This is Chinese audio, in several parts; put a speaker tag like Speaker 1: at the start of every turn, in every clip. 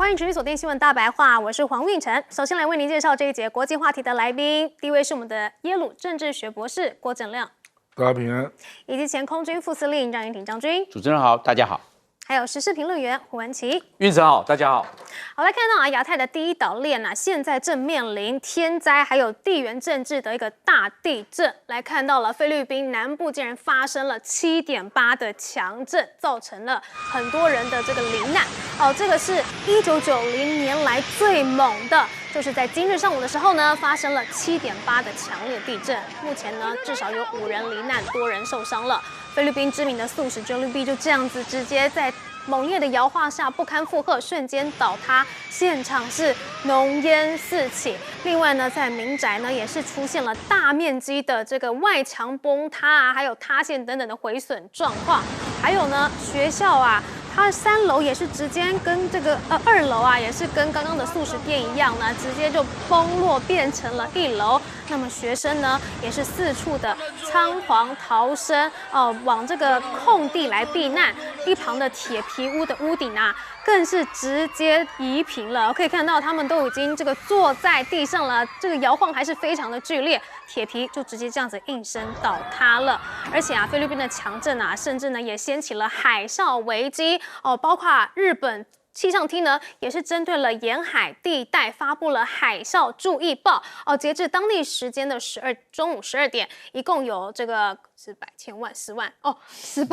Speaker 1: 欢迎持续锁定新闻大白话，我是黄运成。首先来为您介绍这一节国际话题的来宾，第一位是我们的耶鲁政治学博士郭正亮，
Speaker 2: 大家平安，
Speaker 1: 以及前空军副司令张云挺将军。
Speaker 3: 主持人好，大家好。
Speaker 1: 还有时事评论员胡文琪。
Speaker 3: 运成好，大家好。
Speaker 1: 好，来看到亚太的第一岛链现在正面临天灾还有地缘政治的一个大地震。来看到了菲律宾南部竟然发生了7.8的强震，造成了很多人的这个罹难。这个是1990年来最猛的。就是在今日上午的时候呢，发生了7.8的强烈地震。目前呢，至少有5人罹难，多人受伤了。菲律宾知名的素食 Jollibee 就这样子直接在猛烈的摇晃下不堪负荷，瞬间倒塌，现场是浓烟四起。另外呢，在民宅呢也是出现了大面积的这个外墙崩塌还有塌陷等等的毁损状况。还有呢，学校它3楼也是直接跟这个2楼也是跟刚刚的素食店一样呢，直接就崩落变成了1楼。那么学生呢也是四处的仓皇逃生往这个空地来避难。一旁的铁皮屋的屋顶更是直接移平了。可以看到他们都已经这个坐在地上了，这个摇晃还是非常的剧烈，铁皮就直接这样子应声倒塌了。而且菲律宾的强震甚至呢也掀起了海啸危机包括日本气象厅呢，也是针对了沿海地带发布了海啸注意报截至当地时间的中午12点，一共有这个是百千万10万18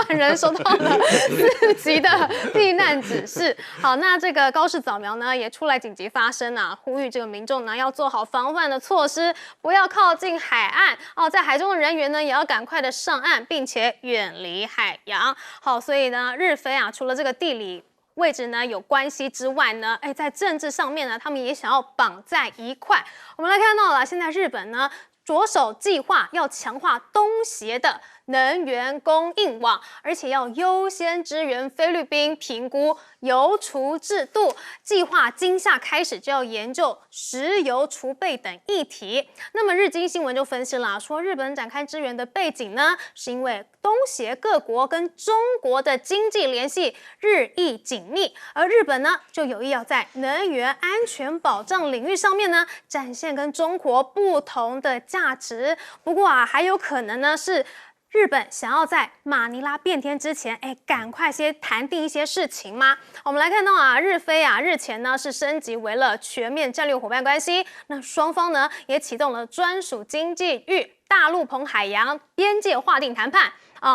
Speaker 1: 万人收到了4级的避难指示。好，那这个高市早苗呢也出来紧急发声呼吁这个民众呢要做好防范的措施，不要靠近海岸在海中的人员呢也要赶快的上岸，并且远离海洋。好，所以呢日菲除了这个地理位置呢有关系之外呢，在政治上面呢，他们也想要绑在一块。我们来看到了，现在日本呢着手计划要强化东协的能源供应网，而且要优先支援菲律宾评估油储制度，计划今夏开始就要研究石油储备等议题。那么日经新闻就分析了，说日本展开支援的背景呢，是因为东协各国跟中国的经济联系日益紧密，而日本呢就有意要在能源安全保障领域上面呢展现跟中国不同的价值。不过还有可能呢是日本想要在马尼拉变天之前，赶快先谈定一些事情吗？我们来看到日菲日前呢是升级为了全面战略伙伴关系，那双方呢也启动了专属经济域大陆棚海洋边界划定谈判。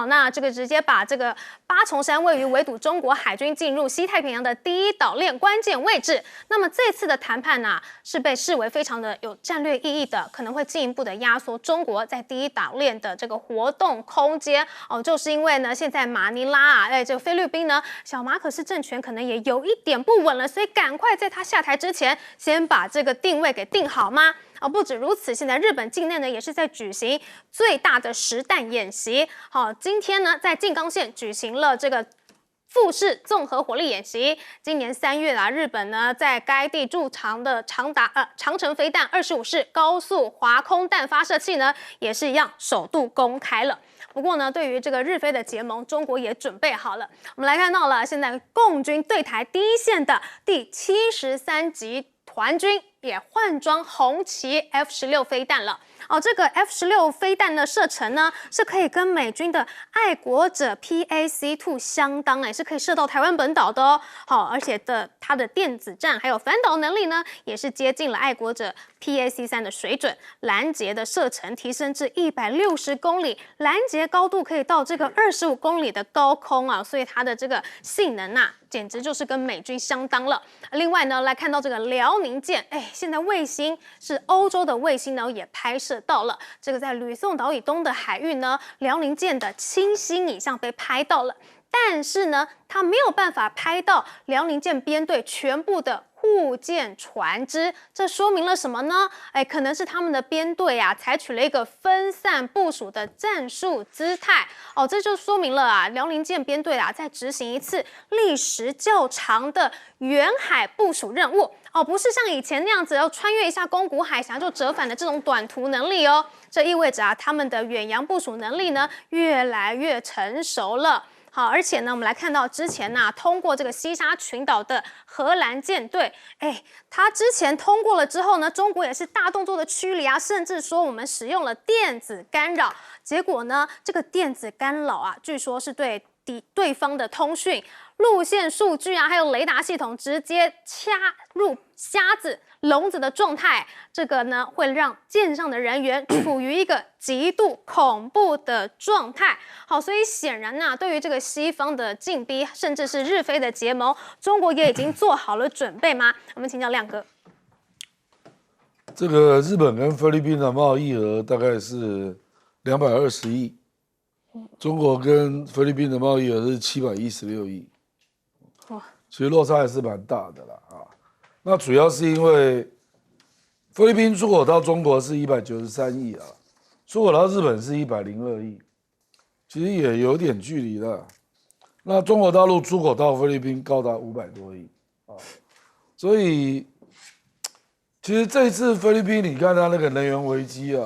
Speaker 1: 那这个直接把这个八重山位于围堵中国海军进入西太平洋的第一岛链关键位置。那么这次的谈判是被视为非常的有战略意义的，可能会进一步的压缩中国在第一岛链的这个活动空间就是因为呢，现在马尼拉这个菲律宾呢，小马可斯政权可能也有一点不稳了，所以赶快在他下台之前，先把这个定位给定好吗？不止如此，现在日本境内呢也是在举行最大的实弹演习。好，今天呢在静冈县举行了这个富士综合火力演习。今年3月日本呢在该地驻藏的长程飞弹25式高速滑空弹发射器呢也是一样首度公开了。不过呢，对于这个日菲的结盟，中国也准备好了。我们来看到了，现在共军对台第一线的第73级团军也换装红旗 F-16飞弹了。这个 F-16飞弹的射程呢，是可以跟美军的爱国者 PAC-2 相当，是可以射到台湾本岛的哦。好，而且它的电子战还有反导能力呢，也是接近了爱国者 PAC-3 的水准。拦截的射程提升至160公里，拦截高度可以到这个25公里的高空所以它的这个性能简直就是跟美军相当了。另外呢，来看到这个辽宁舰，现在卫星是欧洲的卫星呢，也拍摄到了这个在吕宋岛以东的海域呢，辽宁舰的清晰影像被拍到了。但是呢，它没有办法拍到辽宁舰编队全部的护舰船只，这说明了什么呢？可能是他们的编队采取了一个分散部署的战术姿态这就说明了辽宁舰编队在执行一次历时较长的远海部署任务不是像以前那样子要穿越一下宫古海峡就折返的这种短途能力这意味着他们的远洋部署能力呢越来越成熟了。好，而且呢，我们来看到之前通过这个西沙群岛的荷兰舰队，它之前通过了之后呢，中国也是大动作的驱离甚至说我们使用了电子干扰，结果呢，这个电子干扰据说是对方的通讯、路线数据还有雷达系统直接掐入瞎子、聋子的状态，这个呢会让舰上的人员处于一个极度恐怖的状态。好，所以显然对于这个西方的进逼，甚至是日菲的结盟，中国也已经做好了准备吗？我们请教亮哥。
Speaker 2: 这个日本跟菲律宾的贸易额大概是220亿。中国跟菲律宾的贸易额是716亿，其实落差还是蛮大的啦那主要是因为菲律宾出口到中国是193亿出口到日本是102亿，其实也有点距离了。那中国大陆出口到菲律宾高达500多亿所以其实这次菲律宾你看它那个能源危机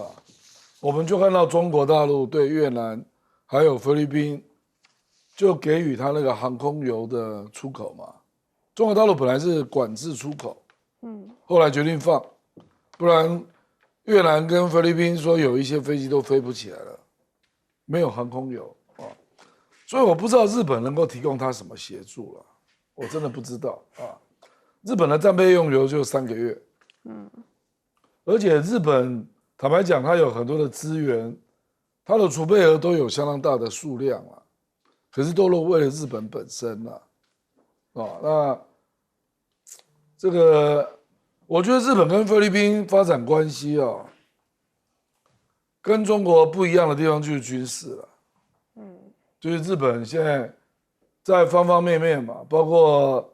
Speaker 2: 我们就看到中国大陆对越南还有菲律宾就给予他那个航空油的出口嘛，中国大陆本来是管制出口，后来决定放，不然越南跟菲律宾说有一些飞机都飞不起来了，没有航空油所以我不知道日本能够提供他什么协助了，我真的不知道日本的战备用油就3个月，而且日本坦白讲，它有很多的资源。它的储备额都有相当大的数量可是都是为了日本本身那这个我觉得日本跟菲律宾发展关系跟中国不一样的地方就是军事了，就是日本现在在方方面面嘛，包括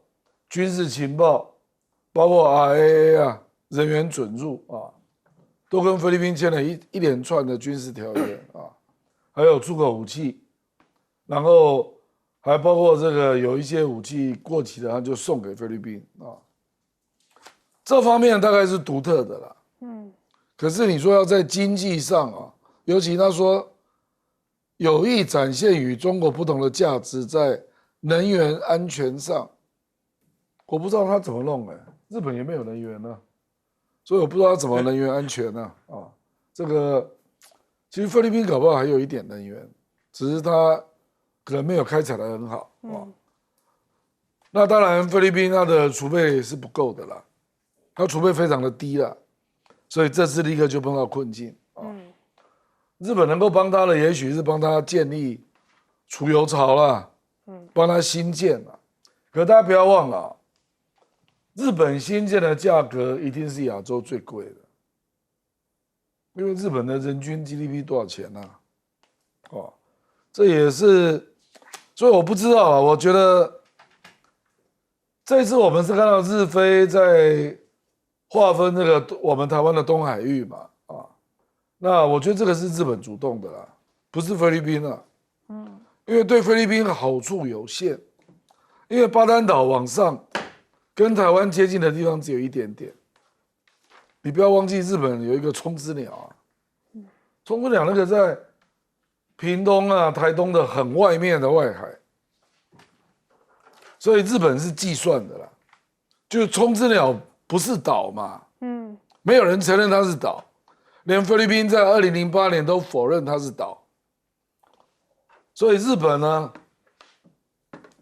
Speaker 2: 军事情报，包括 RAA 人员准入都跟菲律宾签了一连串的军事条约还有出口武器，然后还包括这个有一些武器过期的，他就送给菲律宾这方面大概是独特的啦。可是你说要在经济上尤其他说有意展现与中国不同的价值，在能源安全上，我不知道他怎么弄日本也没有能源所以我不知道他怎么能源安全这个其实菲律宾搞不好还有一点能源，只是他可能没有开采得很好那当然菲律宾它的储备是不够的啦，它储备非常的低啦，所以这次立刻就碰到困境日本能够帮他的也许是帮他建立储油槽啦帮他新建啦，可大家不要忘了日本新建的价格一定是亚洲最贵的，因为日本的人均 GDP 多少钱这也是，所以我不知道我觉得这次我们是看到日菲在划分这个我们台湾的东海域嘛那我觉得这个是日本主动的啦，不是菲律宾因为对菲律宾好处有限，因为巴丹岛往上跟台湾接近的地方只有一点点，你不要忘记日本有一个冲之鸟冲之鸟那个在屏东台东的很外面的外海，所以日本是计算的啦，就是冲之鸟不是岛嘛，没有人承认它是岛，连菲律宾在2008年都否认它是岛，所以日本呢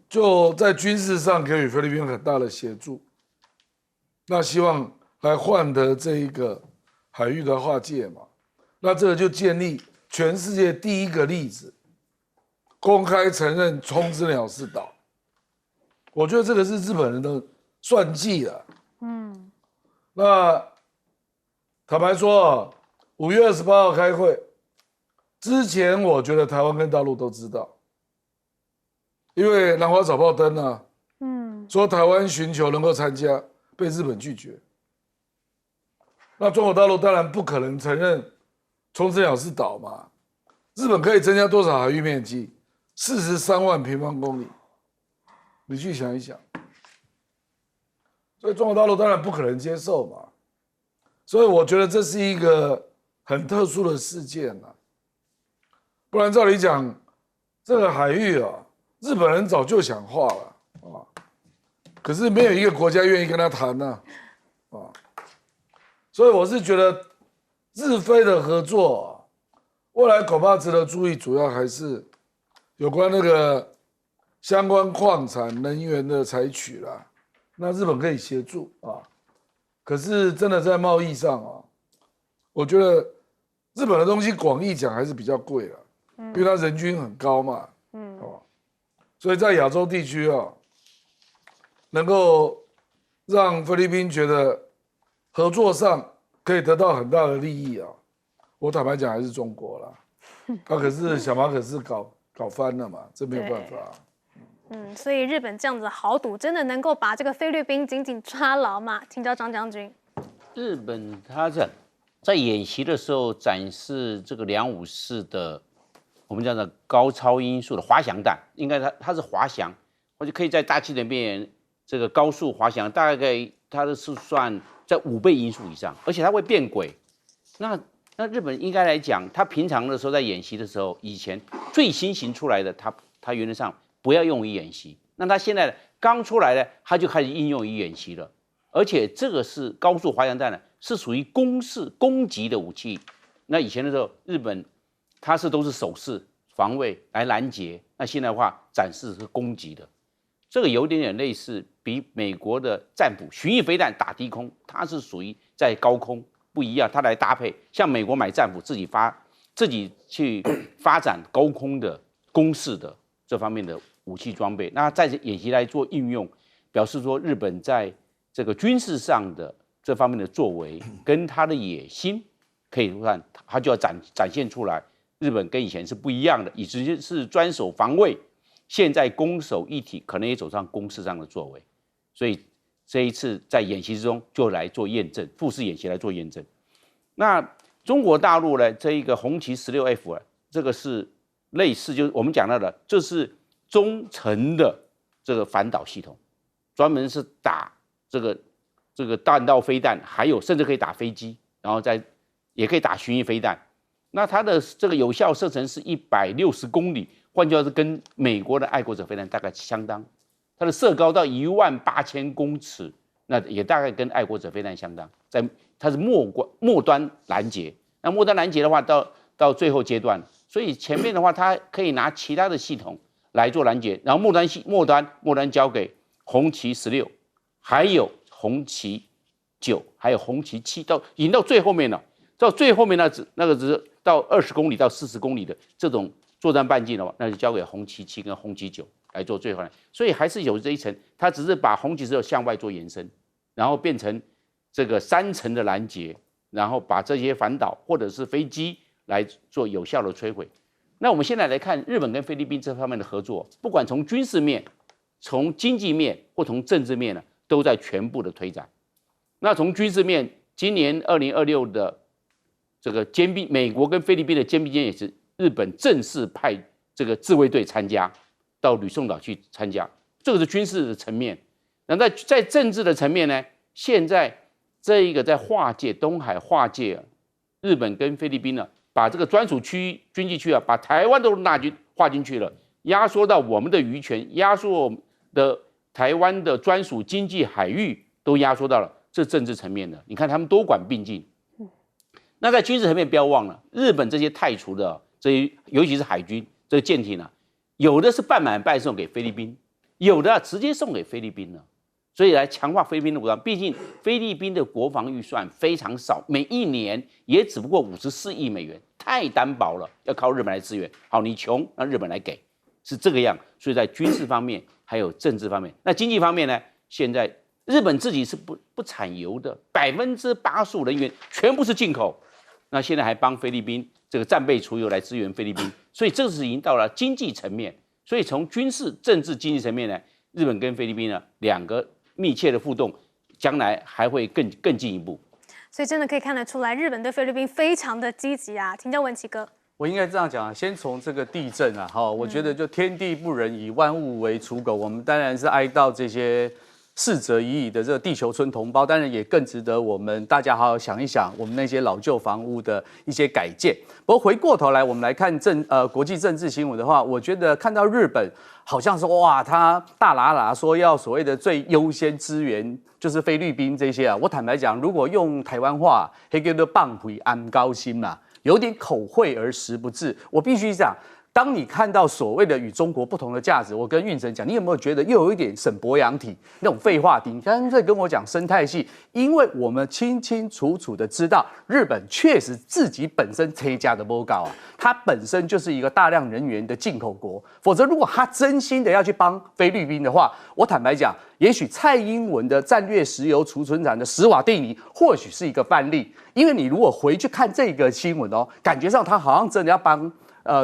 Speaker 2: 就在军事上给予菲律宾很大的协助，那希望来换得这一个海域的划界嘛，那这个就建立全世界第一个例子，公开承认冲之鸟是岛，我觉得这个是日本人的算计了。那坦白说5月28号开会之前，我觉得台湾跟大陆都知道。因为南华早报登说台湾寻求能够参加，被日本拒绝。那中国大陆当然不可能承认冲之鸟是岛嘛，日本可以增加多少海域面积？43万平方公里，你去想一想。所以中国大陆当然不可能接受嘛，所以我觉得这是一个很特殊的事件不然照理讲，这个海域日本人早就想化了啊，可是没有一个国家愿意跟他谈呢啊，所以我是觉得日菲的合作，未来恐怕值得注意，主要还是有关那个相关矿产能源的采取啦。那日本可以协助啊，可是真的在贸易上啊，我觉得日本的东西广义讲还是比较贵了，因为它人均很高嘛，所以在亚洲地区啊，能够让菲律宾觉得合作上可以得到很大的利益啊，我坦白讲还是中国啦，可是小马可是搞翻了嘛，这没有办法。
Speaker 1: 所以日本这样子的豪赌，真的能够把这个菲律宾紧紧抓牢吗？请教张将军。
Speaker 3: 日本他在演习的时候展示这个254的我们叫做高超音速的滑翔弹，应该它是滑翔，或者可以在大气里面这个高速滑翔，大概它的是算在5倍音速以上，而且它会变轨。那日本应该来讲，它平常的时候在演习的时候，以前最新型出来的，它原则上不要用于演习。那它现在刚出来的，它就开始应用于演习了。而且这个是高速滑翔弹呢，是属于攻击的武器。那以前的时候，日本它都是守势防卫来拦截，那现在的话展示是攻击的，这个有点类似比美国的战斧巡弋飞弹打低空，它是属于在高空不一样，它来搭配。像美国买战斧自己去发展高空的攻势的这方面的武器装备，那在演习来做应用，表示说日本在这个军事上的这方面的作为跟他的野心，可以看他就要展现出来，日本跟以前是不一样的，以前是专守防卫，现在攻守一体，可能也走上攻势上的作为，所以这一次在演习之中就来做验证，复式演习来做验证。那中国大陆呢，这一个红旗16F 啊，这个是类似，就是我们讲到的，这是中程的这个反导系统，专门是打这个弹道飞弹，还有甚至可以打飞机，然后也可以打巡弋飞弹。那它的这个有效射程是160公里，换句话是跟美国的爱国者飞弹大概相当。它的射高到18000公尺，那也大概跟爱国者飞弹相当。它是末端拦截，那末端拦截的话，到最后阶段，所以前面的话，它可以拿其他的系统来做拦截，然后末端交给红旗16，还有红旗9，还有红旗7，已经到最后面了。到最后面那个只是到20公里到40公里的这种作战半径的话，那就交给红旗7跟红旗9来做最后的。所以还是有这一层，它只是把红旗16向外做延伸，然后变成这个3层的拦截，然后把这些反导或者是飞机来做有效的摧毁。那我们现在来看日本跟菲律宾这方面的合作，不管从军事面、从经济面或从政治面呢，都在全部的推展。那从军事面，今年2026的这个美国跟菲律宾的肩并肩也是日本正式派这个自卫队参加到吕宋岛去参加，这个是军事的层面。那在政治的层面呢，现在这一个在东海划界，日本跟菲律宾呢，把这个专属经济区啊，把台湾都划进去了，压缩到我们的渔权，压缩我们的台湾的专属经济海域都压缩到了，这政治层面的，你看他们多管并进。那在军事层面，不要忘了，日本这些太除的尤其是海军这个舰艇呢，有的是半买半送给菲律宾，有的直接送给菲律宾了，所以来强化菲律宾的国防。毕竟菲律宾的国防预算非常少，每一年也只不过54亿美元，太单薄了，要靠日本来支援。好，你穷，让日本来给，是这个样。所以在军事方面还有政治方面，那经济方面呢？现在日本自己是不产油的，85%能源全部是进口。那现在还帮菲律宾这个战备储油来支援菲律宾，所以这是已经到了经济层面。所以从军事、政治、经济层面呢，日本跟菲律宾呢两个密切的互动，将来还会更进一步。
Speaker 1: 所以真的可以看得出来，日本对菲律宾非常的积极啊。请教文琦哥。
Speaker 4: 我应该这样讲啊，先从这个地震啊，我觉得就天地不仁，以万物为刍狗。我们当然是哀悼这些逝者已矣的这个地球村同胞，当然也更值得我们大家好好想一想，我们那些老旧房屋的一些改建。不过回过头来，我们来看国际政治新闻的话，我觉得看到日本好像是哇，他大喇喇说要所谓的最优先支援就是菲律宾这些啊。我坦白讲，如果用台湾话，还叫做放屁安高薪啦，有点口惠而实不至。我必须讲。当你看到所谓的与中国不同的价值，我跟运成讲，你有没有觉得又有一点沈博阳体那种废话体？你刚刚在跟我讲生态系，因为我们清清楚楚的知道，日本确实自己本身车价的波高啊，它本身就是一个大量人员的进口国，否则如果他真心的要去帮菲律宾的话，我坦白讲，也许蔡英文的战略石油储存厂的史瓦蒂尼或许是一个范例，因为你如果回去看这个新闻哦，感觉上他好像真的要帮。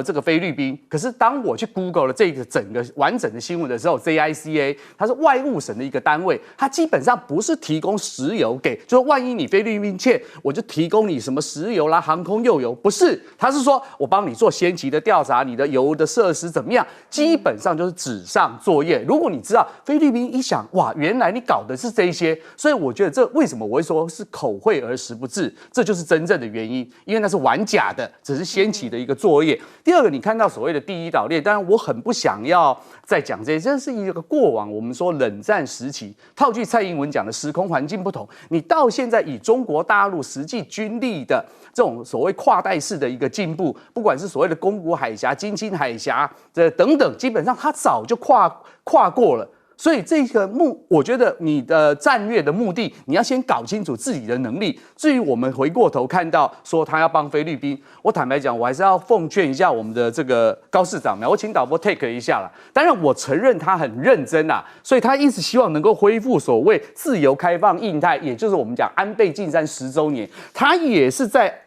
Speaker 4: 这个菲律宾，可是当我去 Google 了这个整个完整的新闻的时候 ，JICA 它是外务省的一个单位，它基本上不是提供石油给，就是万一你菲律宾欠，我就提供你什么石油啦、航空油油，不是，它是说我帮你做先期的调查，你的油的设施怎么样，基本上就是纸上作业。如果你知道菲律宾一想，哇，原来你搞的是这些，所以我觉得这为什么我会说是口惠而实不至，这就是真正的原因，因为那是玩假的，只是先期的一个作业。第二个，你看到所谓的第一岛链，当然我很不想要再讲这些，这是一个过往我们说冷战时期，套句蔡英文讲的时空环境不同，你到现在以中国大陆实际军力的这种所谓跨代式的一个进步，不管是所谓的宫古海峡、金青海峡这等等，基本上它早就跨过了。所以这个我觉得你的战略的目的，你要先搞清楚自己的能力。至于我们回过头看到说他要帮菲律宾，我坦白讲，我还是要奉劝一下我们的这个高市长，我请导播 take 一下啦。当然，我承认他很认真啦，所以他一直希望能够恢复所谓自由开放印太，也就是我们讲安倍晋三10周年，他也是在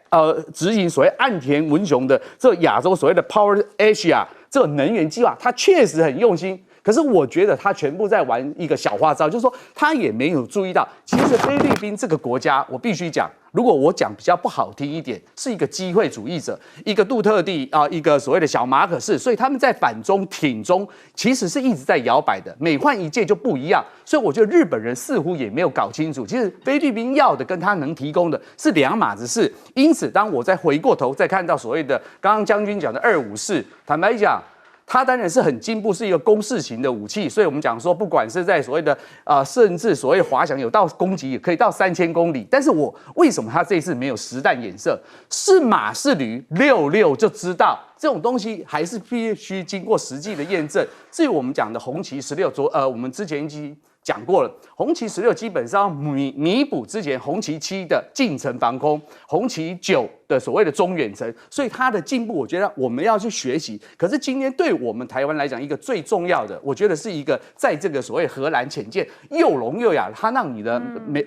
Speaker 4: 执行所谓岸田文雄的这个亚洲所谓的 Power Asia 这个能源计划，他确实很用心。可是我觉得他全部在玩一个小花招，就是说他也没有注意到，其实菲律宾这个国家，我必须讲，如果我讲比较不好听一点，是一个机会主义者，一个杜特地啊，一个所谓的小马可仕，所以他们在反中挺中，其实是一直在摇摆的，每换一届就不一样。所以我觉得日本人似乎也没有搞清楚，其实菲律宾要的跟他能提供的是两码子事。因此，当我再回过头再看到所谓的刚刚将军讲的254，坦白讲。它当然是很进步，是一个攻势型的武器，所以我们讲说，不管是在所谓的甚至所谓滑翔有到攻击也可以到3000公里，但是我为什么他这一次没有实弹演射？是马是驴，66就知道这种东西还是必须经过实际的验证。至于我们讲的红旗16，我们之前已经讲过了，红旗16基本上弥补之前红旗7的近程防空，红旗9的所谓的中远程，所以它的进步，我觉得我们要去学习。可是今天对我们台湾来讲，一个最重要的，我觉得是一个在这个所谓荷兰潜舰又聋又哑，它让你的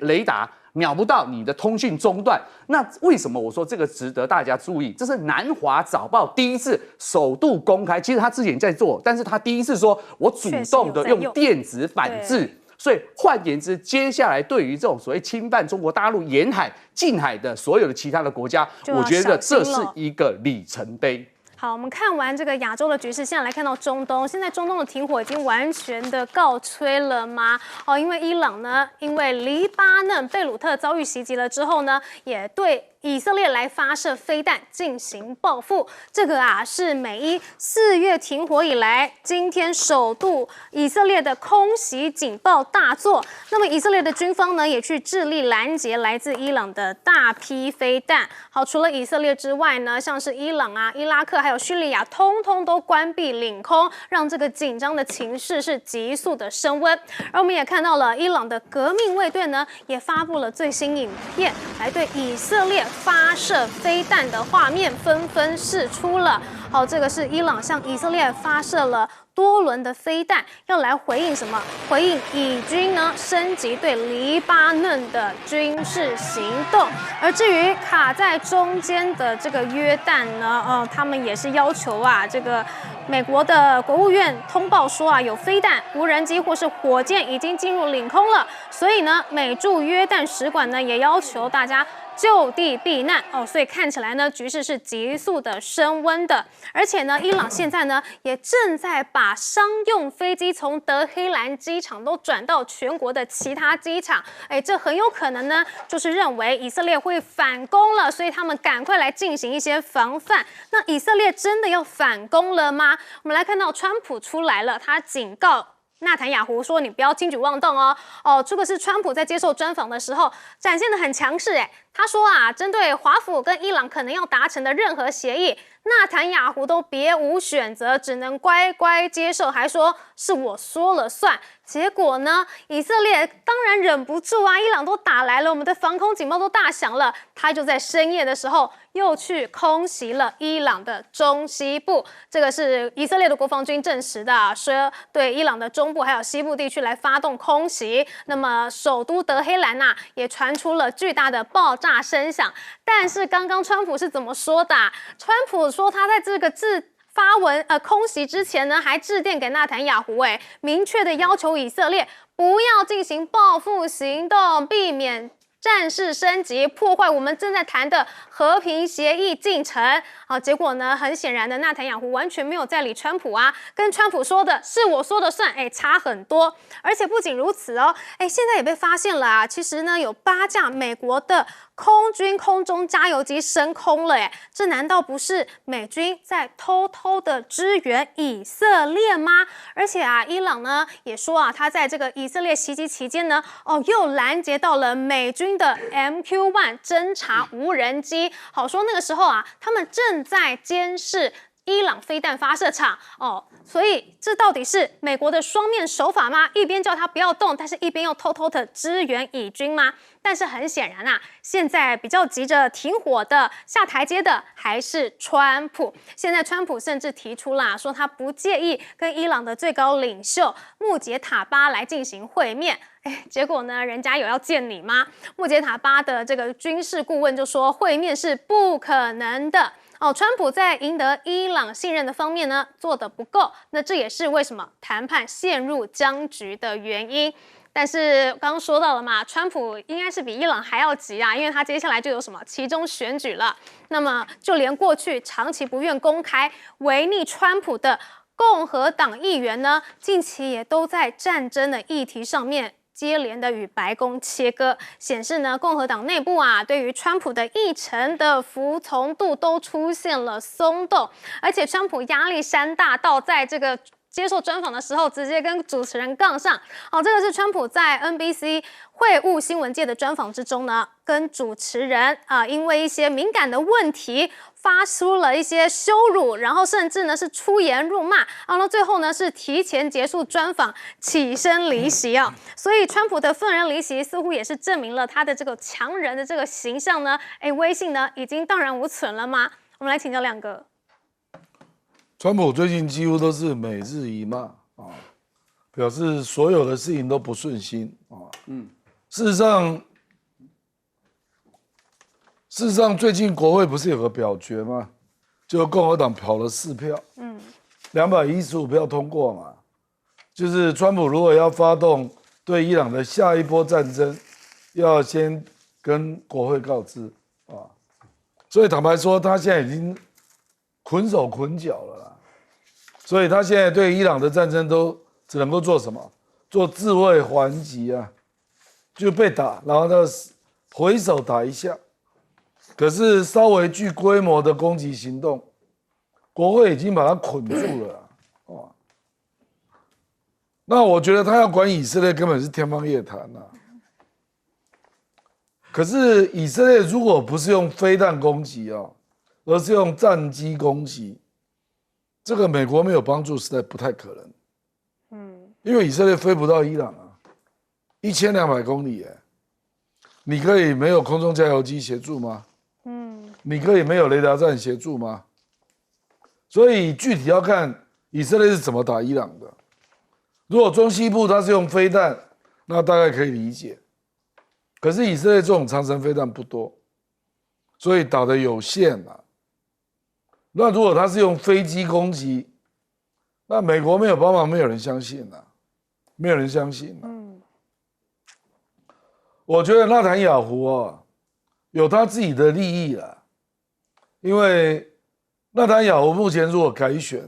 Speaker 4: 雷达秒不到，你的通讯中断。那为什么我说这个值得大家注意？这是南华早报第一次首度公开，其实他之前在做，但是他第一次说我主动的用电子反制。所以换言之，接下来对于这种所谓侵犯中国大陆沿海、近海的所有的其他的国家，我觉得这是一个里程碑。
Speaker 1: 好，我们看完这个亚洲的局势，现在来看到中东。现在中东的停火已经完全的告吹了吗？因为伊朗呢，因为黎巴嫩贝鲁特遭遇袭击了之后呢，也对以色列来发射飞弹进行报复。这个是美伊4月停火以来，今天首度以色列的空袭警报大作。那么以色列的军方呢，也去致力拦截来自伊朗的大批飞弹。好，除了以色列之外呢，像是伊朗伊拉克还有叙利亚，通通都关闭领空，让这个紧张的情势是急速的升温。而我们也看到了伊朗的革命卫队呢，也发布了最新影片，来对以色列发射飞弹的画面纷纷释出了。好，这个是伊朗向以色列发射了多轮的飞弹，要来回应什么？回应以军呢升级对黎巴嫩的军事行动。而至于卡在中间的这个约旦呢，他们也是要求这个美国的国务院通报说有飞弹、无人机或是火箭已经进入领空了，所以呢，美驻约旦使馆呢也要求大家就地避难所以看起来呢，局势是急速的升温的。而且呢，伊朗现在呢也正在把商用飞机从德黑兰机场都转到全国的其他机场，这很有可能呢就是认为以色列会反攻了，所以他们赶快来进行一些防范。那以色列真的要反攻了吗？我们来看到川普出来了，他警告纳坦雅胡说：“你不要轻举妄动哦。”这个是川普在接受专访的时候展现得很强势。他说啊，针对华府跟伊朗可能要达成的任何协议，纳坦雅胡都别无选择，只能乖乖接受，还说是我说了算。结果呢，以色列当然忍不住啊，伊朗都打来了，我们的防空警报都大响了，他就在深夜的时候又去空袭了伊朗的中西部。这个是以色列的国防军证实的，说对伊朗的中部还有西部地区来发动空袭。那么首都德黑兰也传出了巨大的爆炸声响。但是刚刚川普是怎么说的？川普说他在这个发文空袭之前呢，还致电给纳坦雅胡，明确的要求以色列不要进行报复行动，避免战事升级，破坏我们正在谈的和平协议进程。结果呢，很显然的，纳坦雅胡完全没有在理川普啊，跟川普说的是我说的算，差很多。而且不仅如此哦，现在也被发现了啊，其实呢有8架美国的空军空中加油机升空了，这难道不是美军在偷偷的支援以色列吗？而且啊，伊朗呢也说啊，他在这个以色列袭击期间呢，又拦截到了美军的 MQ-1 侦察无人机，好说那个时候啊，他们正在监视伊朗飞弹发射场所以这到底是美国的双面手法吗？一边叫他不要动，但是一边又偷偷的支援以军吗？但是很显然啊，现在比较急着停火的、下台阶的还是川普。现在川普甚至提出啦，说他不介意跟伊朗的最高领袖穆杰塔巴来进行会面。结果呢，人家有要见你吗？穆杰塔巴的这个军事顾问就说会面是不可能的。川普在赢得伊朗信任的方面呢，做得不够，那这也是为什么谈判陷入僵局的原因。但是刚刚说到了嘛，川普应该是比伊朗还要急啊，因为他接下来就有什么期中选举了。那么就连过去长期不愿公开违逆川普的共和党议员呢，近期也都在战争的议题上面接连的与白宫切割，显示呢，共和党内部对于川普的议程的服从度都出现了松动，而且川普压力山大到在这个接受专访的时候，直接跟主持人杠上。这个是川普在 NBC 会晤新闻界的专访之中呢，跟主持人因为一些敏感的问题发出了一些羞辱，然后甚至呢是出言辱骂，然后最后呢是提前结束专访，起身离席啊。所以川普的愤然离席，似乎也是证明了他的这个强人的这个形象呢，威信呢已经荡然无存了吗？我们来请教亮哥。
Speaker 2: 川普最近几乎都是每日一骂表示所有的事情都不顺心事实上，最近国会不是有个表决吗？就共和党跑了4票，215票通过嘛。就是川普如果要发动对伊朗的下一波战争，要先跟国会告知所以坦白说，他现在已经捆手捆脚了啦。所以他现在对伊朗的战争都只能够做什么？做自卫还击就被打，然后他回手打一下。可是稍微具规模的攻击行动，国会已经把他捆住了那我觉得他要管以色列根本是天方夜谭可是以色列如果不是用飞弹攻击而是用战机攻击，这个美国没有帮助，实在不太可能。因为以色列飞不到伊朗1200公里你可以没有空中加油机协助吗？你可以没有雷达站协助吗？所以具体要看以色列是怎么打伊朗的。如果中西部它是用飞弹，那大概可以理解。可是以色列这种长程飞弹不多，所以打得有限那如果他是用飞机攻击，那美国没有帮忙，没有人相信没有人相信我觉得纳坦雅胡有他自己的利益因为纳坦雅胡目前如果改选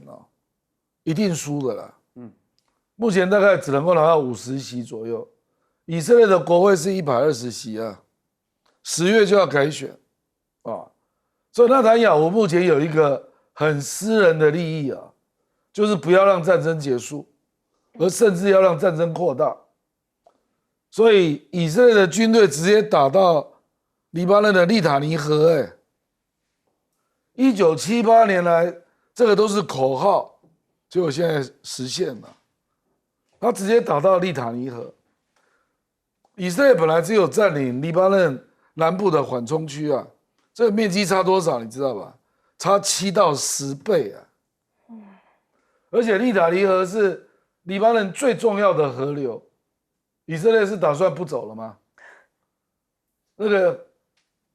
Speaker 2: 一定输的啦。目前大概只能够拿到50席左右。以色列的国会是120席啊，10月就要改选所以纳坦雅胡目前有一个很私人的利益就是不要让战争结束，而甚至要让战争扩大。所以以色列的军队直接打到黎巴嫩的利塔尼河，1978年来这个都是口号，结果现在实现了。他直接打到利塔尼河。以色列本来只有占领黎巴嫩南部的缓冲区这个面积差多少你知道吧？差7到10倍而且利塔尼河是黎巴嫩最重要的河流，以色列是打算不走了吗？那个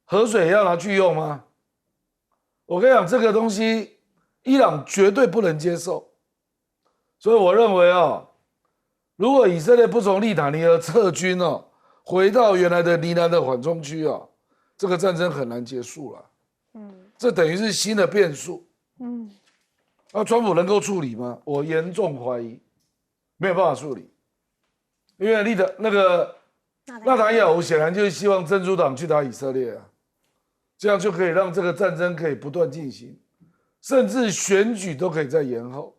Speaker 2: 河水要拿去用吗？我跟你讲，这个东西伊朗绝对不能接受。所以我认为如果以色列不从利塔尼河撤军回到原来的黎南的缓冲区这个战争很难结束了。这等于是新的变数。那川普能够处理吗？我严重怀疑，没有办法处理，因为纳坦雅胡显然就是希望真主党去打以色列这样就可以让这个战争可以不断进行，甚至选举都可以再延后。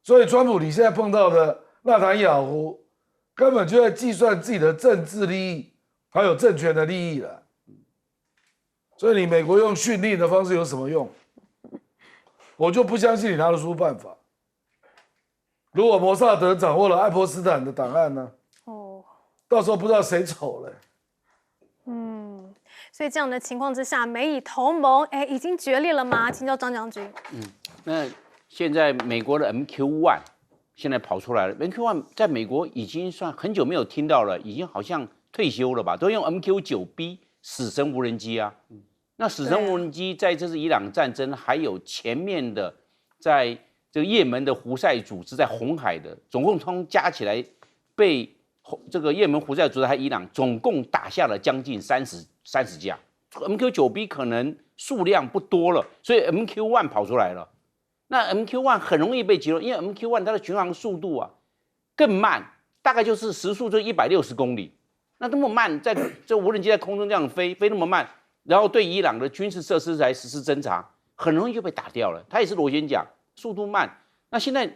Speaker 2: 所以川普你现在碰到的纳坦雅胡根本就在计算自己的政治利益还有政权的利益了。所以你美国用训令的方式有什么用？我就不相信你拿得出办法。如果摩萨德掌握了爱泼斯坦的档案呢？到时候不知道谁丑了。
Speaker 1: 所以这样的情况之下，美以同盟已经决裂了吗？请教张将军。
Speaker 3: 那现在美国的 MQ-1 现在跑出来了。MQ-1 在美国已经算很久没有听到了，已经好像退休了吧？都用 MQ-9B 死神无人机那死神无人机在这次伊朗战争，还有前面的在这个也门的胡塞组织在红海的，总共加起来被这个也门胡塞组织还伊朗总共打下了将近30架。MQ-9B 可能数量不多了，所以 MQ-1 跑出来了。那 MQ-1 很容易被击落，因为 MQ-1 它的巡航速度更慢，大概就是时速就160公里。那么慢，在这无人机在空中这样飞那么慢，然后对伊朗的军事设施来实施侦察，很容易就被打掉了。它也是螺旋桨，速度慢。那现在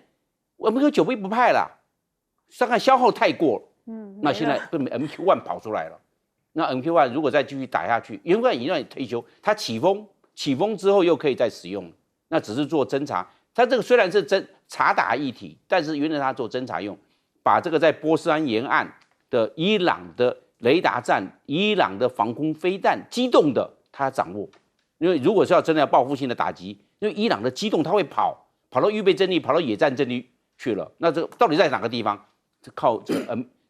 Speaker 3: MQ-9B 不派了，大概消耗太过了。那现在被 MQ-1 跑出来了。那 MQ-1 如果再继续打下去，原本已经退休，它起风之后又可以再使用，那只是做侦察。它这个虽然是察打议题，但是原来它做侦察用，把这个在波斯湾沿岸的伊朗的雷达站、伊朗的防空飞弹机动的，它掌握。因为如果是要真的要报复性的打击，因为伊朗的机动它会跑到预备阵地，跑到野战阵地去了。那这个到底在哪个地方？靠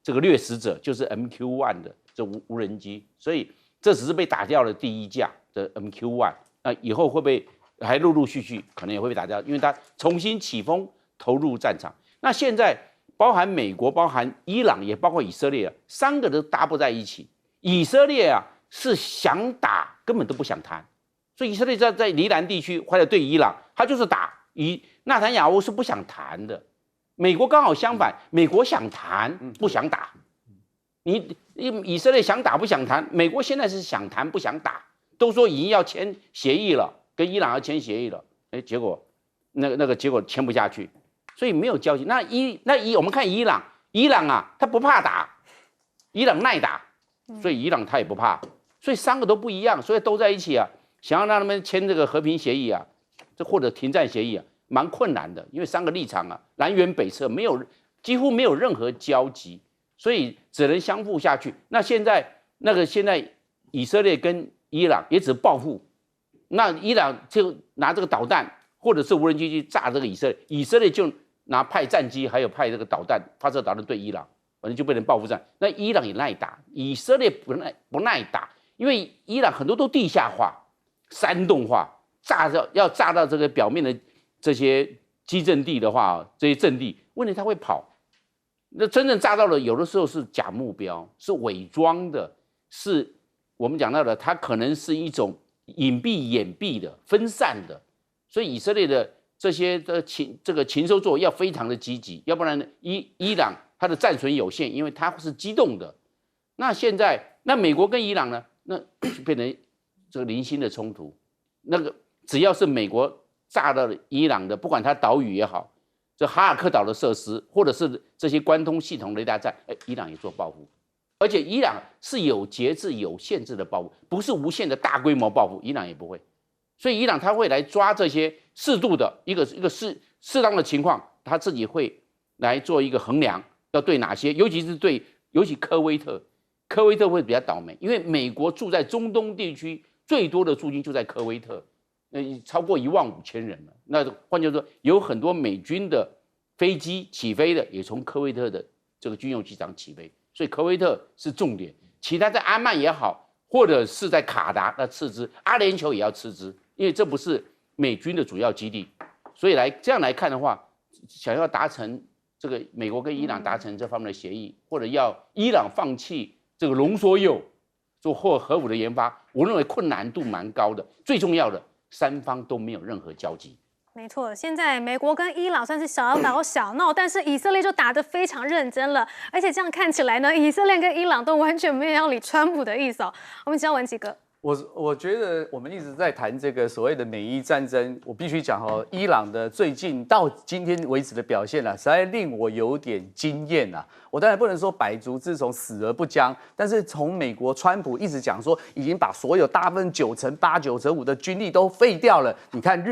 Speaker 3: 这个掠食者就是 MQ-1 的这无人机，所以这只是被打掉了第一架的 MQ-1，那以后会不会还陆陆续续可能也会被打掉？因为它重新起风投入战场。那现在包含美国、包含伊朗，也包括以色列3个都搭不在一起。以色列是想打，根本都不想谈，所以以色列在黎南地区或者对伊朗，他就是打。纳坦雅胡是不想谈的。美国刚好相反，美国想谈不想打。以色列想打不想谈，美国现在是想谈不想打，都说已经要签协议了，跟伊朗要签协议了，结果那个结果签不下去，所以没有交集。我们看伊朗他不怕打，伊朗耐打，所以伊朗他也不怕，所以3个都不一样，所以都在一起想要让他们签这个和平协议这或者停战协议蛮困难的，因为3个立场南辕北辙，几乎没有任何交集，所以只能相互下去。那现在以色列跟伊朗也只报复，那伊朗就拿这个导弹或者是无人机去炸这个以色列，以色列就拿派战机还有派这个导弹发射导弹对伊朗，反正就变成报复战。那伊朗也耐打，以色列不耐打，因为伊朗很多都地下化、山洞化，要炸到这个表面的这些基阵地的话，这些阵地，问题它会跑。那真正炸到了，有的时候是假目标，是伪装的，是我们讲到的，它可能是一种隐蔽、掩蔽的、分散的，所以以色列的这些的禽兽作为要非常的积极，要不然呢，伊朗它的战损有限，因为它是机动的。那现在，那美国跟伊朗呢，那就变成这个零星的冲突。那个只要是美国炸到了伊朗的，不管它岛屿也好，这哈尔克岛的设施，或者是这些关通系统雷达站，伊朗也做报复。而且伊朗是有节制、有限制的报复，不是无限的大规模报复，伊朗也不会。所以伊朗他会来抓这些适度的一个适当的情况，他自己会来做一个衡量，要对哪些，尤其科威特会比较倒霉，因为美国住在中东地区最多的驻军就在科威特，超过15000人了。那换句话说，有很多美军的飞机起飞的也从科威特的这个军用机场起飞。所以科威特是重点，其他在阿曼也好，或者是在卡达那次之，阿联酋也要次之，因为这不是美军的主要基地。所以这样来看的话，想要达成这个美国跟伊朗达成这方面的协议，或者要伊朗放弃这个浓缩铀做或核武的研发，我认为困难度蛮高的。最重要的，三方都没有任何交集。
Speaker 1: 没错，现在美国跟伊朗算是小打小闹，但是以色列就打得非常认真了，而且这样看起来呢，以色列跟伊朗都完全没有要理川普的意思哦。我们请教文琦哥。
Speaker 4: 我觉得我们一直在谈这个所谓的美伊战争，我必须讲哦，伊朗的最近到今天为止的表现实在令我有点惊艳啊。我当然不能说百足之虫死而不僵，但是从美国川普一直讲说已经把所有大部分9成8、9成5的军力都废掉了，你看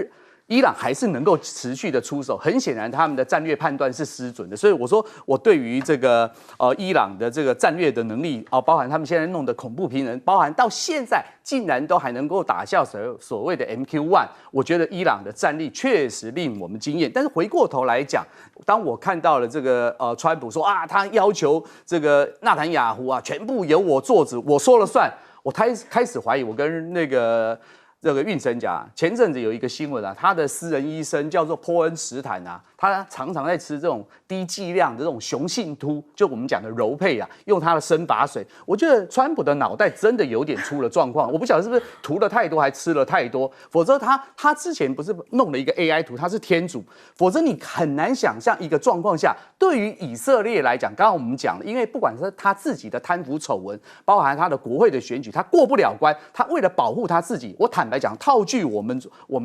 Speaker 4: 伊朗还是能够持续的出手，很显然他们的战略判断是失准的，所以我说我对于这个伊朗的这个战略的能力包含他们现在弄的恐怖平衡，包含到现在竟然都还能够打下所谓的 MQ-1， 我觉得伊朗的战力确实令我们惊艳。但是回过头来讲，当我看到了这个川普说他要求这个纳坦雅胡全部由我做主，我说了算，我开始怀疑，我跟这个运神讲，前阵子有一个新闻他的私人医生叫做波恩史坦他常常在吃这种低剂量的这种雄性秃，就我们讲的柔配用他的生发水。我觉得川普的脑袋真的有点出了状况，我不晓得是不是涂了太多还吃了太多，否则他之前不是弄了一个 AI 图，他是天主，否则你很难想象一个状况下，对于以色列来讲，刚刚我们讲了，因为不管是他自己的贪腐丑闻，包含他的国会的选举，他过不了关，他为了保护他自己，我坦白讲，套句我们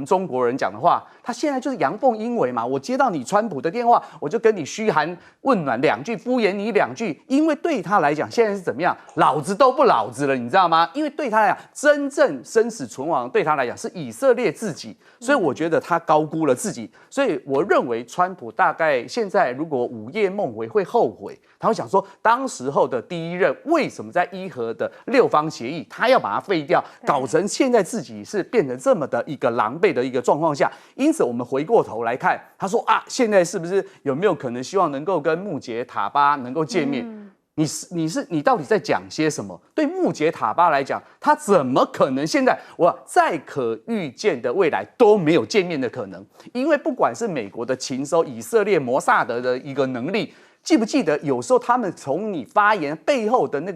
Speaker 4: 中国人讲的话，他现在就是阳奉阴违嘛。我接到你川普的电话，我就跟你嘘寒问暖2句，敷衍你2句，因为对他来讲，现在是怎么样？老子都不老子了，你知道吗？因为对他来讲，真正生死存亡对他来讲是以色列自己，所以我觉得他高估了自己。所以我认为川普大概现在如果午夜梦回会后悔，他会想说，当时候的第一任为什么在伊核的6方协议，他要把它废掉，搞成现在自己是变成这么的一个狼狈的一个状况下。因此，我们回过头来看，他说现在是不是有没有可能希望能够跟穆杰塔巴能够见面？你到底在讲些什么？对穆杰塔巴来讲，他怎么可能现在在可预见的未来都没有见面的可能？因为不管是美国的情搜、以色列摩萨德的一个能力，记不记得有时候他们从你发言背后的那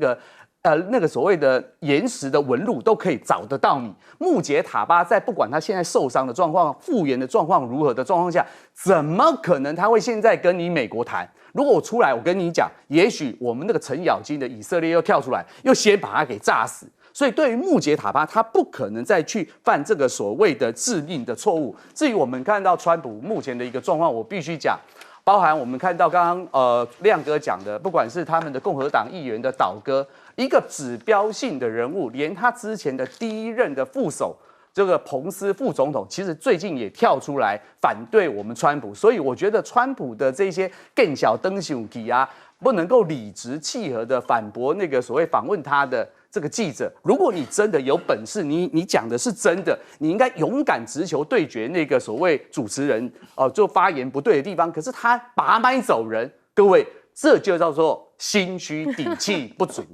Speaker 4: 个所谓的岩石的纹路都可以找得到你。穆杰塔巴在不管他现在受伤的状况、复原的状况如何的状况下，怎么可能他会现在跟你美国谈？如果我出来，我跟你讲，也许我们那个程咬金的以色列又跳出来，又先把他给炸死。所以对于穆杰塔巴，他不可能再去犯这个所谓的致命的错误。至于我们看到川普目前的一个状况，我必须讲。包含我们看到刚刚亮哥讲的，不管是他们的共和党议员的倒戈，一个指标性的人物，连他之前的第一任的副手这个彭斯副总统，其实最近也跳出来反对我们川普，所以我觉得川普的这些更小灯熊体不能够理直气和的反驳那个所谓访问他的这个记者。如果你真的有本事，你讲的是真的，你应该勇敢直球对决那个所谓主持人就发言不对的地方。可是他拔麦走人，各位，这就叫做心虚底气不足。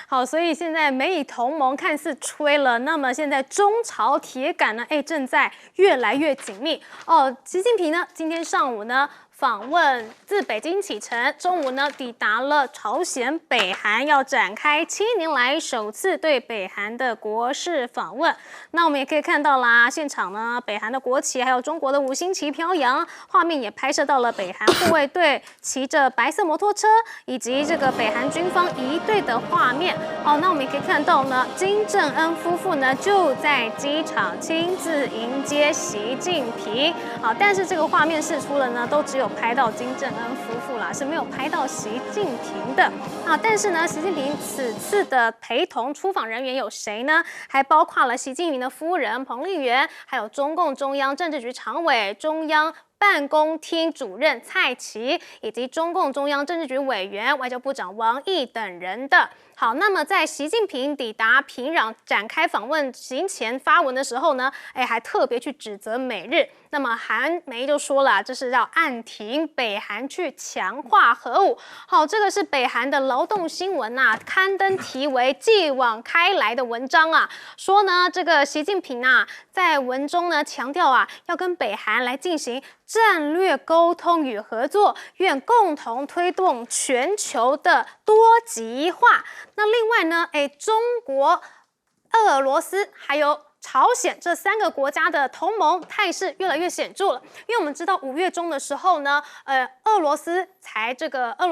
Speaker 1: 好，所以现在美以同盟看似吹了，那么现在中朝铁杆呢，正在越来越紧密哦。习近平呢，今天上午呢访问自北京启程，中午呢抵达了朝鲜、北韩，要展开7年来首次对北韩的国事访问。那我们也可以看到啦，现场呢北韩的国旗还有中国的5星旗飘扬，画面也拍摄到了北韩护卫队骑着白色摩托车，以及这个北韩军方仪队的画面。那我们也可以看到呢，金正恩夫妇呢就在机场亲自迎接习近平。但是这个画面释出了呢，都只有拍到金正恩夫妇啦，是没有拍到习近平的。但是呢，习近平此次的陪同出访人员有谁呢？还包括了习近平的夫人彭丽媛，还有中共中央政治局常委、中央办公厅主任蔡奇，以及中共中央政治局委员、外交部长王毅等人的。好，那么在习近平抵达平壤展开访问行前发文的时候呢，还特别去指责美日。那么韩媒就说了，这是要暗停北韩去强化核武。好，这个是北韩的劳动新闻刊登题为“继往开来”的文章说呢，这个习近平在文中呢强调要跟北韩来进行战略沟通与合作，愿共同推动全球的多极化。那另外呢，中国、俄罗斯还有朝鲜这3个国家的同盟态势越来越显著了，因为我们知道5月中的时候呢，俄罗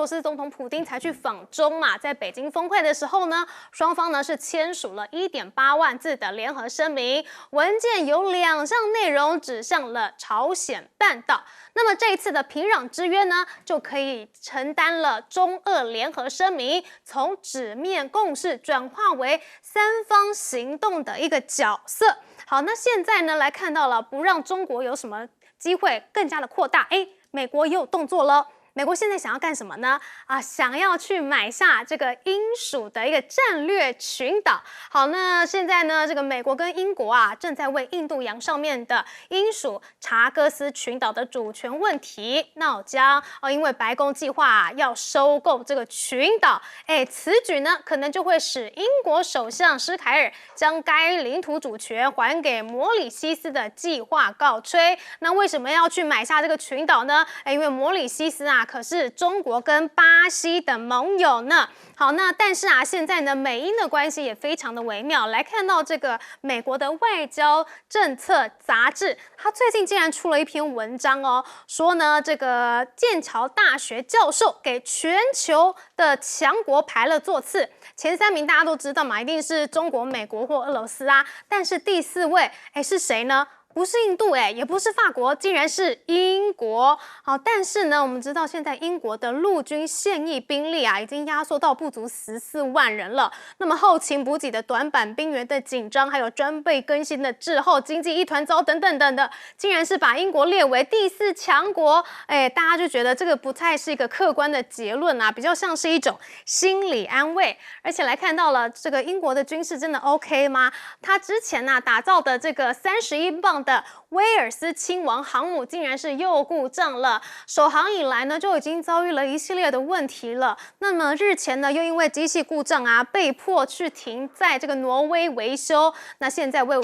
Speaker 1: 斯总统普丁才去访中嘛，在北京峰会的时候呢，双方呢是签署了1.8万字的联合声明，文件有2项内容指向了朝鲜半岛。那么这一次的平壤之约呢，就可以承担了中俄联合声明从纸面共识转化为3方行动的一个角色。好，那现在呢来看到了，不让中国有什么机会更加的扩大，美国也有动作了。美国现在想要干什么呢？想要去买下这个英属的一个战略群岛。好，那现在呢，这个美国跟英国正在为印度洋上面的英属查戈斯群岛的主权问题闹僵。因为白宫计划要收购这个群岛，此举呢可能就会使英国首相施凯尔将该领土主权还给摩里西斯的计划告吹。那为什么要去买下这个群岛呢？因为摩里西斯可是中国跟巴西的盟友呢。好，那但是现在呢，美英的关系也非常的微妙。来看到这个美国的外交政策杂志，它最近竟然出了一篇文章说呢，这个剑桥大学教授给全球的强国排了座次，前3名大家都知道嘛，一定是中国、美国或俄罗斯但是第4位是谁呢？不是印度也不是法国，竟然是英国。好，但是呢，我们知道现在英国的陆军现役兵力已经压缩到不足14万人了。那么后勤补给的短板、兵源的紧张，还有装备更新的滞后、经济一团糟等等的，竟然是把英国列为第4强国。大家就觉得这个不太是一个客观的结论比较像是一种心理安慰。而且来看到了这个英国的军事真的 OK 吗？他之前打造的这个31磅的威尔斯亲王航母竟然是又故障了，首航以来呢就已经遭遇了一系列的问题了。那么日前呢又因为机器故障被迫去停在这个挪威维修。那现在威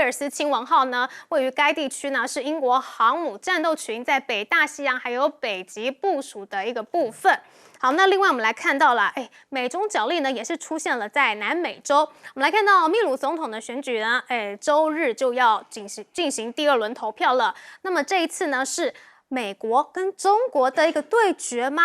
Speaker 1: 尔斯亲王号呢位于该地区呢是英国航母战斗群在北大西洋还有北极部署的一个部分。好，那另外我们来看到了，美中角力呢也是出现了在南美洲。我们来看到秘鲁总统的选举呢，周日就要进行第2轮投票了。那么这一次呢是美国跟中国的一个对决吗？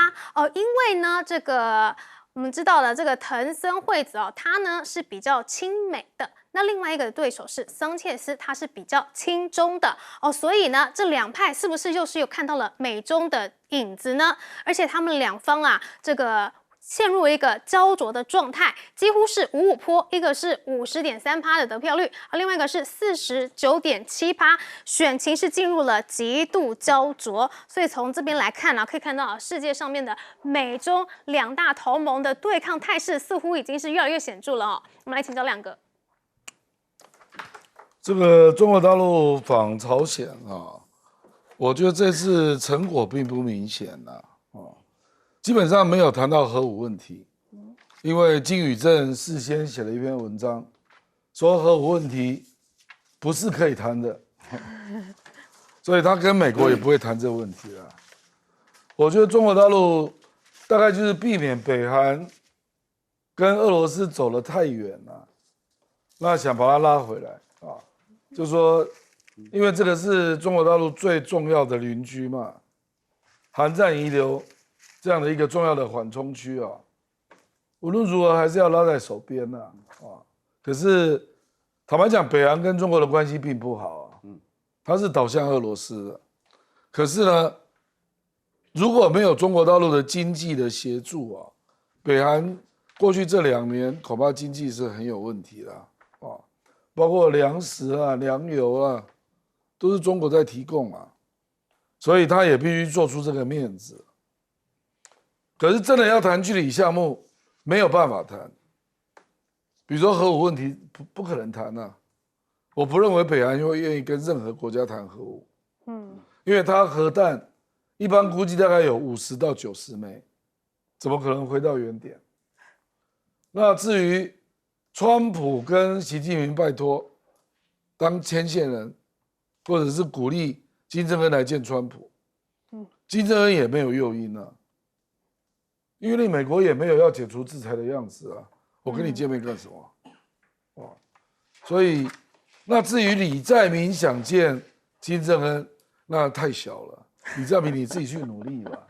Speaker 1: 因为呢这个我们知道了，这个藤森惠子他呢是比较亲美的。那另外一个对手是桑切斯，他是比较亲中的所以呢，这2派是不是又是有看到了美中的影子呢？而且他们2方这个陷入一个焦灼的状态，几乎是5-5波，一个是50.3%的得票率，另外一个是49.7%，选情是进入了极度焦灼。所以从这边来看可以看到世界上面的美中2大同盟的对抗态势似乎已经是越来越显著了我们来请教亮哥。
Speaker 2: 这个中国大陆访朝鲜我觉得这次成果并不明显基本上没有谈到核武问题，因为金宇镇事先写了一篇文章，说核武问题不是可以谈的，所以他跟美国也不会谈这个问题了。我觉得中国大陆大概就是避免北韩跟俄罗斯走得太远了，那想把它拉回来啊，就说因为这个是中国大陆最重要的邻居嘛，韩战遗留这样的一个重要的缓冲区啊，无论如何还是要拉在手边呐啊。可是坦白讲，北韩跟中国的关系并不好啊，它是倒向俄罗斯的。可是呢，如果没有中国大陆的经济的协助啊，北韩过去这2年恐怕经济是很有问题的啊，包括粮食啊、粮油啊，都是中国在提供啊，所以他也必须做出这个面子。可是真的要谈据理项目，没有办法谈。比如说核武问题，不可能谈啊！我不认为北韩会愿意跟任何国家谈核武，因为它核弹一般估计大概有50到90枚，怎么可能回到原点？那至于川普跟习近平拜托当牵线人，或者是鼓励金正恩来见川普，金正恩也没有诱因啊，因为美国也没有要解除制裁的样子啊。我跟你见面干什么？所以那至于李在明想见金正恩，那太小了。李在明你自己去努力吧。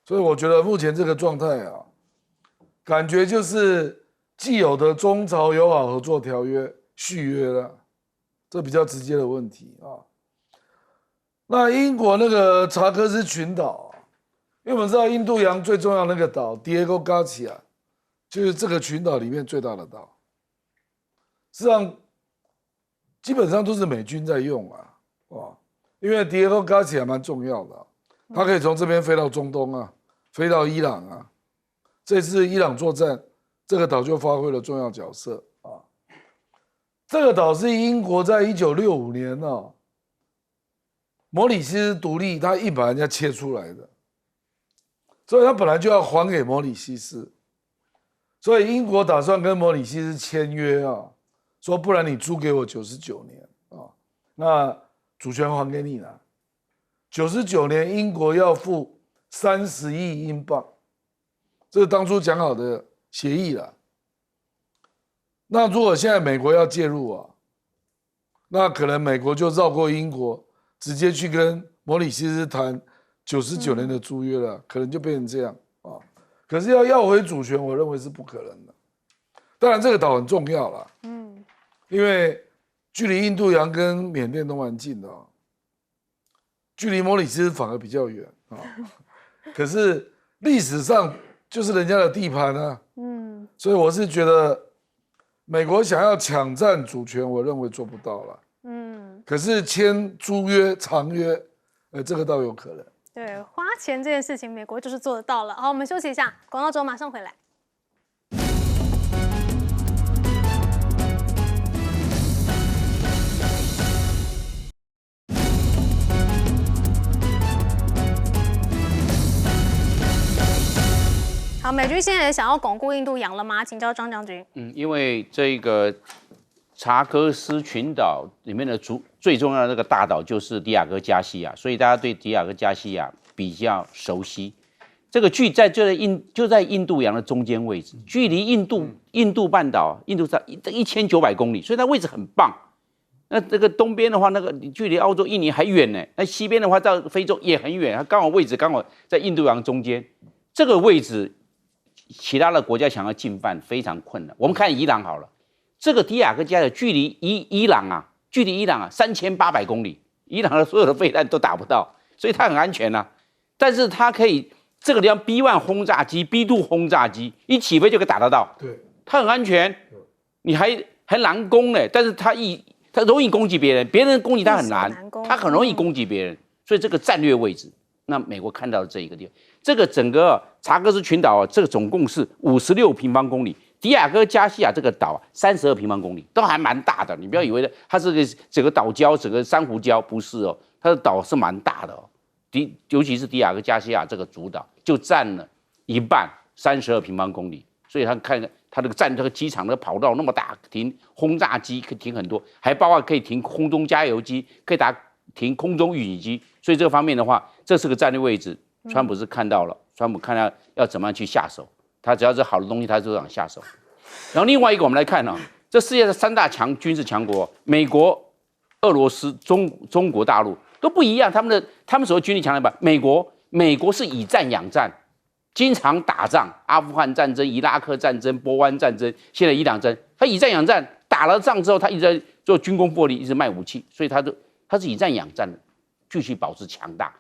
Speaker 2: 所以我觉得目前这个状态啊，感觉就是既有的中朝友好合作条约续约了，这比较直接的问题啊。那英国那个查克斯群岛，因为我们知道印度洋最重要的那个岛 Diego Garcia。就是这个群岛里面最大的岛，实际上基本上都是美军在用啊，因为Diego Garcia蛮重要的，它可以从这边飞到中东啊，飞到伊朗啊。这次伊朗作战，这个岛就发挥了重要角色啊。这个岛是英国在1965年啊，摩里西斯独立，他硬把人家切出来的，所以他本来就要还给摩里西斯。所以英国打算跟摩里西斯签约啊，说不然你租给我99年啊，那主权还给你了。99年英国要付30亿英镑，这是当初讲好的协议了。那如果现在美国要介入啊，那可能美国就绕过英国，直接去跟摩里西斯谈99年的租约了，可能就变成这样啊。可是要回主权，我认为是不可能的。当然，这个岛很重要啦，因为距离印度洋跟缅甸都蛮近的啊，距离摩里西斯反而比较远啊。可是历史上就是人家的地盘啊，所以我是觉得美国想要抢占主权，我认为做不到了，可是签租约、长约，这个倒有可能。
Speaker 1: 对，花钱这件事情，美国就是做得到了。好，我们休息一下，广告之后马上回来。好，美军现在也想要巩固印度洋了吗？请教张将军。
Speaker 3: 因为这个查科斯群岛里面的最重要的那个大岛就是迪亚哥加西亚，所以大家对迪亚哥加西亚比较熟悉。这个就在印度洋的中间位置，距离印度半岛印度上1900公里，所以它位置很棒。那这个东边的话，那个距离澳洲、印尼还远呢；那西边的话到非洲也很远，它刚好位置刚好在印度洋中间。这个位置，其他的国家想要进犯非常困难。我们看伊朗好了。这个迪亚哥加的距离伊朗啊3800公里，伊朗的所有的飞弹都打不到，所以它很安全啊。但是它可以这个地方 B1 轰炸机、B2 轰炸机一起飞就可以打得到，
Speaker 2: 对，
Speaker 3: 它很安全，你还难攻呢。但是它容易攻击别人，别人攻击它很难，它很容易攻击别人，所以这个战略位置，那美国看到这一个地方，这个整个查克斯群岛啊，这个总共是56平方公里。迪亚哥加西亚这个岛32平方公里，都还蛮大的。你不要以为它是个整个岛礁、整个珊瑚礁，不是哦，它的岛是蛮大的哦。尤其是迪亚哥加西亚这个主岛，就占了一半，32平方公里。所以他看它这个机场的跑道那么大，停轰炸机可以停很多，还包括可以停空中加油机，可以停空中预警机。所以这个方面的话，这是个战略位置。川普是看到了，川普看到要怎么样去下手，他只要是好的东西，他就想下手。然后另外一个，我们来看啊，这世界的3大军事强国，美国、俄罗斯、中国大陆都不一样，他们所谓军力强大，美国是以战养战，经常打仗，阿富汗战争、伊拉克战争、波湾战争，现在伊朗战，他以战养战，打了仗之后，他一直在做军工获利，一直卖武器，所以他是以战养战的，继续保持强大。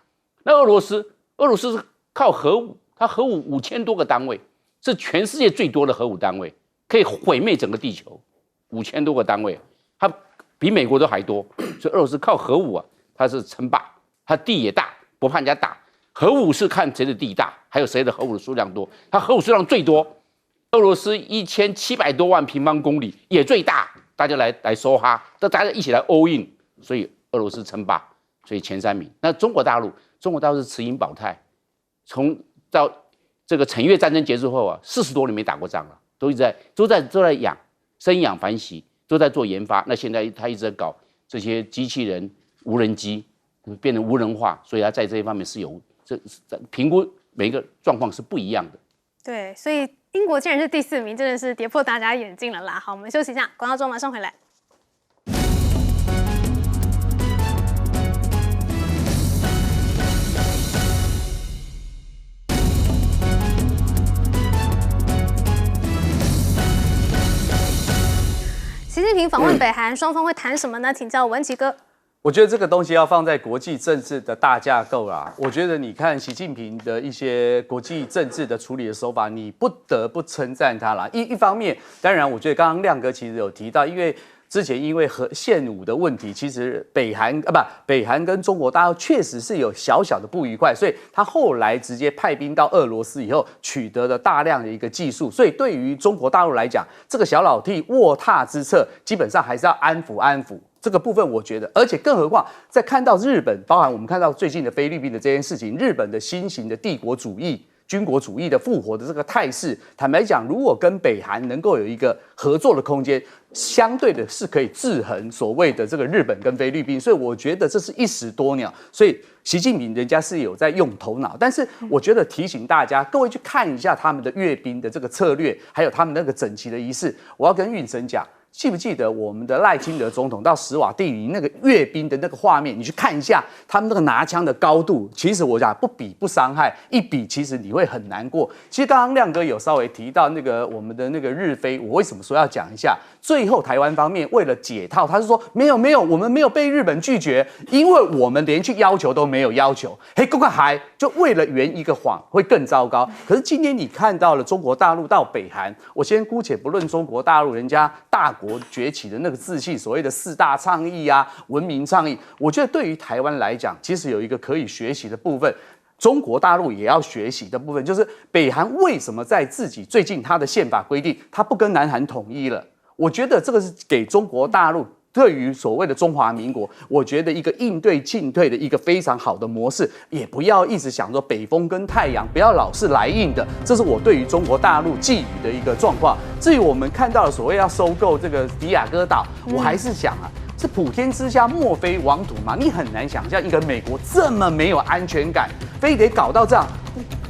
Speaker 3: 那俄罗斯是靠核武，它核武5000多个单位，是全世界最多的核武单位，可以毁灭整个地球，5000多个单位，它比美国都还多，所以俄罗斯靠核武啊，它是称霸，它地也大，不怕人家打。核武是看谁的地大，还有谁的核武的数量多，它核武数量最多，俄罗斯1700多万平方公里也最大，大家来梭哈，大家一起来 all in， 所以俄罗斯称霸，所以前3名。那中国大陆是持盈保泰，到这个陈越战争结束后啊，40多年没打过仗了，都在生养繁息，都在做研发。那现在他一直在搞这些机器人、无人机，变成无人化，所以他在这一方面是有评估每一个状况是不一样的。
Speaker 1: 对，所以英国竟然是第4名，真的是跌破大家眼镜了啦。好，我们休息一下，广告中马上回来。习近平访问北韩，双方会谈什么呢？请教文琦哥。
Speaker 4: 我觉得这个东西要放在国际政治的大架构啦。我觉得你看习近平的一些国际政治的处理的手法，你不得不称赞他啦。一方面，当然我觉得刚刚亮哥其实有提到，因为之前因为核武的问题，其实北韩跟中国大陆确实是有小小的不愉快，所以他后来直接派兵到俄罗斯以后，取得了大量的一个技术，所以对于中国大陆来讲，这个小老弟卧榻之侧，基本上还是要安抚。这个部分我觉得，而且更何况在看到日本，包含我们看到最近的菲律宾的这件事情，日本的新型的帝国主义、军国主义的复活的这个态势，坦白讲，如果跟北韩能够有一个合作的空间，相对的是可以制衡所谓的这个日本跟菲律宾，所以我觉得这是一石多鸟。所以习近平人家是有在用头脑，但是我觉得提醒大家，各位去看一下他们的阅兵的这个策略，还有他们那个整齐的仪式。我要跟运生讲。记不记得我们的赖清德总统到史瓦帝尼那个阅兵的那个画面？你去看一下他们那个拿枪的高度。其实我讲不比不伤害，一比其实你会很难过。其实刚刚亮哥有稍微提到那个我们的那个日菲，我为什么说要讲一下？最后台湾方面为了解套，他是说没有，我们没有被日本拒绝，因为我们连去要求都没有要求。嘿，各个还就为了圆一个谎，会更糟糕。可是今天你看到了中国大陆到北韩，我先姑且不论中国大陆人家大国崛起的那个自信，所谓的4大倡议啊、文明倡议，我觉得对于台湾来讲，其实有一个可以学习的部分。中国大陆也要学习的部分，就是北韩为什么在自己最近他的宪法规定，他不跟南韩统一了？我觉得这个是给中国大陆对于所谓的中华民国，我觉得一个应对进退的一个非常好的模式，也不要一直想说北风跟太阳，不要老是来硬的，这是我对于中国大陆寄予的一个状况。至于我们看到的所谓要收购这个迪亚哥岛，我还是想啊。是普天之下莫非王土嘛？你很难想象一个美国这么没有安全感，非得搞到这样。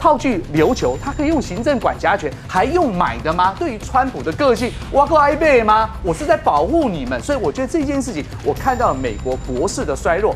Speaker 4: 套句琉球，他可以用行政管辖权，还用买的吗？对于川普的个性，我够挨背吗？我是在保护你们，所以我觉得这件事情，我看到美国国势的衰弱，